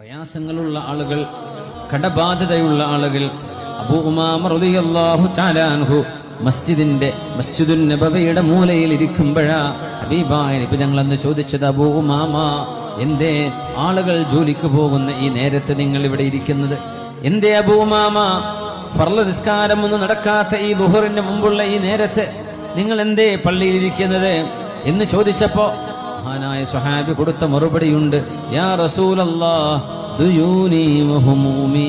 പ്രയാസങ്ങളുള്ള ആളുകൾ, കടബാധ്യതയുള്ള ആളുകൾ. അബൂ ഉമാമ റളിയല്ലാഹു തആല അൻഹു മസ്ജിദുൻ നബവിയുടെ മൂലയിൽ ഇരിക്കുമ്പോഴാ ഹബീബായ നബി ഞങ്ങളെന്ന് ചോദിച്ചത്, അബൂ ഉമാമ, എന്തേ ആളുകൾ ജോലിക്ക് പോകുന്ന ഈ നേരത്ത് നിങ്ങൾ ഇവിടെ ഇരിക്കുന്നത്? എന്തേ അബൂ ഉമാമ ഫർള് നിസ്കാരം ഒന്നും നടക്കാത്ത ഈ ദുഹറിന് മുമ്പുള്ള ഈ നേരത്ത് നിങ്ങൾ എന്തേ പള്ളിയിൽ ഇരിക്കുന്നത് എന്ന് ചോദിച്ചപ്പോ മഹാനായ സ്വഹാബി കൊടുത്ത മറുപടിയുണ്ട്, യാ റസൂലല്ലാഹ് ദുയൂനി വഹുമൂമി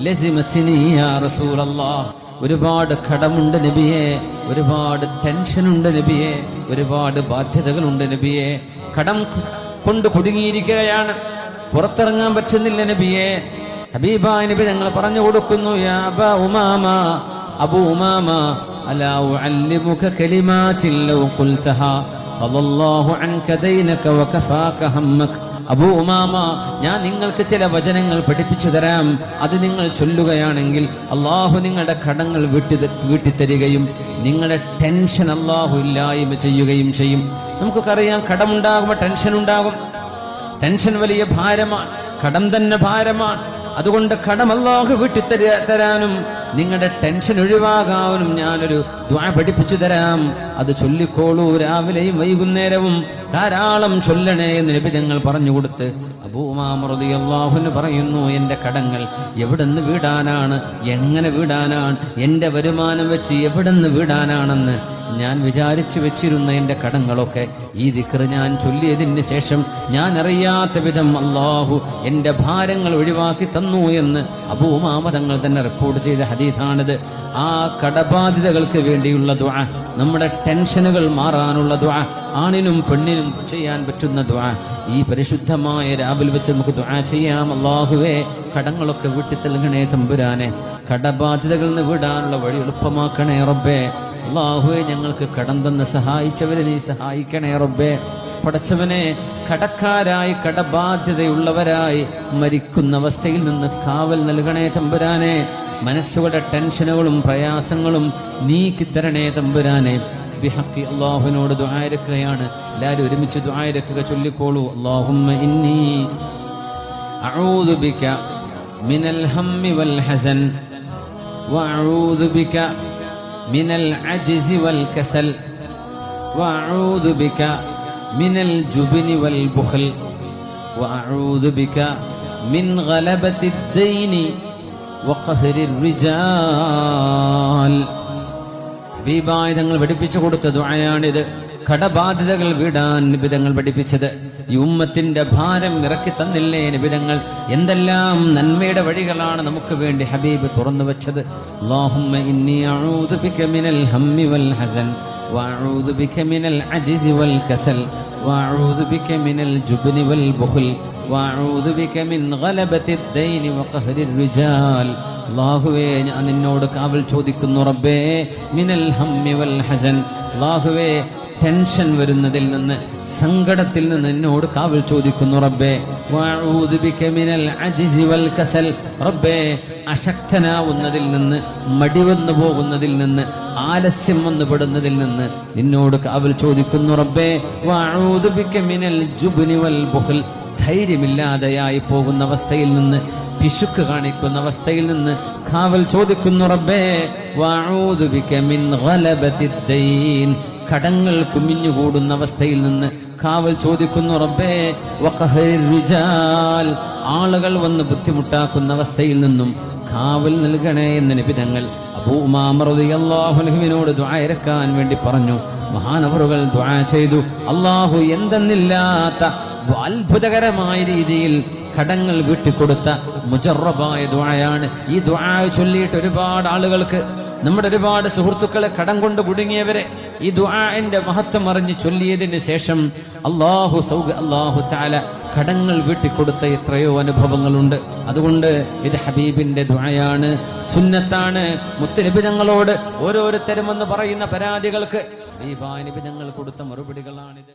ലസിമത്നി യാ റസൂലല്ലാഹ്. ഒരുപാട് കടമുണ്ട് നബിയെ, ഒരുപാട് ടെൻഷനുണ്ട് നബിയെ, ഒരുപാട് ബാധ്യതകളുണ്ട് നബിയെ. കടം കൊണ്ട് കുടുങ്ങിയിരിക്കുകയാണ്, പുറത്തിറങ്ങാൻ പറ്റുന്നില്ല നബിയെ. ഹബീബായ നബി ഞങ്ങൾ പറഞ്ഞു കൊടുക്കുന്നു, യാ അബാ ഉമാമ, അബൂ ഉമാമ, അലാ ഉഅല്ലിമുക കലിമാതിൻ ലൗ ഖുൽതഹാ ഖദല്ലാഹു അൻക ദൈനക വകഫാക ഹമ്മക. അബൂ ഉമാമ, ഞാൻ നിങ്ങൾക്ക് ചില വചനങ്ങൾ പഠിപ്പിച്ചു തരാം. അത് നിങ്ങൾ ചൊല്ലുകയാണെങ്കിൽ അള്ളാഹു നിങ്ങളുടെ കടങ്ങൾ വീട്ടിത്തരികയും നിങ്ങളുടെ ടെൻഷൻ അള്ളാഹു ഇല്ലായ്മ ചെയ്യുകയും ചെയ്യും. നമുക്കൊക്കെ അറിയാം, കടമുണ്ടാകുമ്പോൾ ടെൻഷൻ ഉണ്ടാകും. ടെൻഷൻ വലിയ ഭാരമാണ്, കടം തന്നെ ഭാരമാണ്. അതുകൊണ്ട് കടം അല്ലാഹു വീട്ടിത്തരാനും നിങ്ങളുടെ ടെൻഷൻ ഒഴിവാകാനും ഞാനൊരു ദുആ പഠിപ്പിച്ചു തരാം. അത് ചൊല്ലിക്കോളൂ, രാവിലെയും വൈകുന്നേരവും ധാരാളം ചൊല്ലണേ എന്ന് നബി ഞങ്ങൾ പറഞ്ഞു കൊടുത്ത് അബൂ ഉമാമ റളിയല്ലാഹു അൻഹു പറയുന്നു, എന്റെ കടങ്ങൾ എവിടെന്ന് വീടാനാണ്, എങ്ങനെ വീടാനാണ്, എന്റെ വരുമാനം വെച്ച് എവിടെന്ന് വീടാനാണെന്ന് ഞാൻ വിചാരിച്ചു വെച്ചിരുന്ന എന്റെ കടങ്ങളൊക്കെ ഈ ദിക്ർ ഞാൻ ചൊല്ലിയതിന് ശേഷം ഞാൻ അറിയാത്ത വിധം അല്ലാഹു എന്റെ ഭാരങ്ങൾ ഒഴിവാക്കി തന്നു എന്ന് അബൂ ഉമാമ തങ്ങൾ തന്നെ റിപ്പോർട്ട് ചെയ്ത ഹദീസാണിത്. ആ കടബാധിതകൾക്ക് വേണ്ടിയുള്ള ദുആ, നമ്മുടെ ടെൻഷനുകൾ മാറാനുള്ള ദുആ, ആണിനും പെണ്ണിനും ചെയ്യാൻ പറ്റുന്ന ദുആ, ഈ പരിശുദ്ധമായ രാവിലെ വെച്ച് നമുക്ക് ദുആ ചെയ്യാം. അല്ലാഹുവേ, കടങ്ങളൊക്കെ വീട്ടി നൽകണേ തമ്പുരാനെ, കടബാധിതകളിൽ നിന്ന് വിടാനുള്ള വഴി എളുപ്പമാക്കണേ റബ്ബേ. അല്ലാഹുവേ, ഞങ്ങൾക്ക് കടം തന്ന് സഹായിച്ചവരെ നീ സഹായിക്കണേ റബ്ബേ. പടച്ചവനെ, കടക്കാരായി കടബാധ്യതയുള്ളവരായി മരിക്കുന്ന അവസ്ഥയിൽ നിന്ന് കാവൽ നൽകണേ തമ്പുരാനെ. മനസ്സുകളുടെ ടെൻഷനുകളും പ്രയാസങ്ങളും നീക്കിത്തരണേ തമ്പുരാനെ. ബിഹഖി അല്ലാഹുവിനോട് ദുആ ഇരക്കുകയാണ്. എല്ലാവരും ഒരുമിച്ച് ദുആ ഇരക്കുക, ചൊല്ലിക്കോളൂ. അല്ലാഹുമ്മ ഇന്നി അഊദു ബിക മിനൽ ഹമ്മി വൽ ഹസൻ വഅഊദു ബിക മിനൽ അജ്സി വൽ കസൽ വഅഊദു ബിക മിനൽ ജുബ്നി വൽ ബുഖൽ വഅഊദു ബിക മിൻ ഗലബത്തിദ് ദൈനി വഖഹ്രിർ റിജാൽ. ഹബീബായ തങ്ങൾ പഠിപ്പിച്ചു കൊടുത്ത ദുആയാണിത്. കടബാധ്യതകൾ വീടാൻ നിബിധങ്ങൾ പഠിപ്പിച്ചത്. ഈ ഉമ്മത്തിന്റെ ഭാരം ഇറക്കി തന്നില്ലേ നിബിധങ്ങൾ? എന്തെല്ലാം നന്മയുടെ വഴികളാണ് നമുക്ക് വേണ്ടി ഹബീബ് തുറന്നു വെച്ചത്. അല്ലാഹുമ്മ ഇന്നി അഊദു ബിക മിനൽ ഹമ്മി വൽ ഹസൻ വഅഊദു ബിക മിനൽ അജ്സി വൽ കസൽ വഅഊദു ബിക മിനൽ ജുബ്നി വൽ ബുഖൽ വഅഊദു ബിക മിൻ ഗലബത്തിദ് ദൈനി വഖഹ്രിർ റിജാൽ. അല്ലാഹുവേ, ഞാൻ നിന്നോട് കാവൽ ചോദിക്കുന്നു റബ്ബേ, മിനൽ ഹമ്മി വൽ ഹസൻ. അല്ലാഹുവേ, ടെൻഷൻ വരുന്നതിൽ നിന്ന്, സങ്കടത്തിൽ നിന്ന് എന്നോട് കാവൽ ചോദിക്കുന്നു റബ്ബേ. വഅഊദു ബിക മിനൽ അജ്സി വൽ കസൽ. റബ്ബേ, അശക്തനാവുന്നതിൽ നിന്ന്, മടി വന്നു പോകുന്നതിൽ നിന്ന്, ആലസ്യം വന്നു പെടുന്നതിൽ നിന്ന് നിന്നോട് കാവൽ ചോദിക്കുന്നു റബ്ബേ. വഅഊദു ബിക മിനൽ ജുബ്നി വൽ ബുഖൽ. ധൈര്യമില്ലാതെയായി പോകുന്ന അവസ്ഥയിൽ നിന്ന്, പിശുക്ക് കാണിക്കുന്ന അവസ്ഥയിൽ നിന്ന് കാവൽ ചോദിക്കുന്നു റബ്ബേ. വഅഊദു ബിക മിൻ ഗലബത്തിദ് ദൈൻ. കടങ്ങൾ കുമിഞ്ഞുകൂടുന്ന അവസ്ഥയിൽ നിന്ന് കാവൽ ചോദിക്കുന്നു റബ്ബേ. വഖഹ്രിർ റിജാൽ. ആളുകൾ വന്ന് ബുദ്ധിമുട്ടാക്കുന്ന അവസ്ഥയിൽ നിന്നും കാവൽ നൽകണേ എന്ന് നബി തങ്ങൾ അബൂ ഉമാമ റളിയല്ലാഹു അൻഹുവിനോട് ദുആ ഇരക്കാൻ വേണ്ടി പറഞ്ഞു. മഹാനവറുകൾ ദുആ ചെയ്തു. അല്ലാഹു എന്തെന്നില്ലാത്ത അത്ഭുതകരമായ രീതിയിൽ കടങ്ങൾ വീട്ടിക്കൊടുത്ത മുജറബായ ദുആയാണ്. ഈ ദുആ ചൊല്ലിയിട്ട് ഒരുപാട് ആളുകൾക്ക്, നമ്മുടെ ഒരുപാട് സുഹൃത്തുക്കളെ കടം കൊണ്ട് കുടുങ്ങിയവരെ ഈ ദുആന്റെ മഹത്വം അറിഞ്ഞ് ചൊല്ലിയതിന് ശേഷം അല്ലാഹു തആല കടങ്ങൾ വീട്ടിക്കൊടുത്ത എത്രയോ അനുഭവങ്ങളുണ്ട്. അതുകൊണ്ട് ഇത് ഹബീബിന്റെ ദുആയാണ്, സുന്നത്താണ്. മുത്തുനബി തങ്ങളോട് ഓരോരുത്തരും എന്ന് പറയുന്ന പരാതികൾക്ക് ഹബീബായ നബി തങ്ങൾ കൊടുത്ത മറുപടികളാണിത്.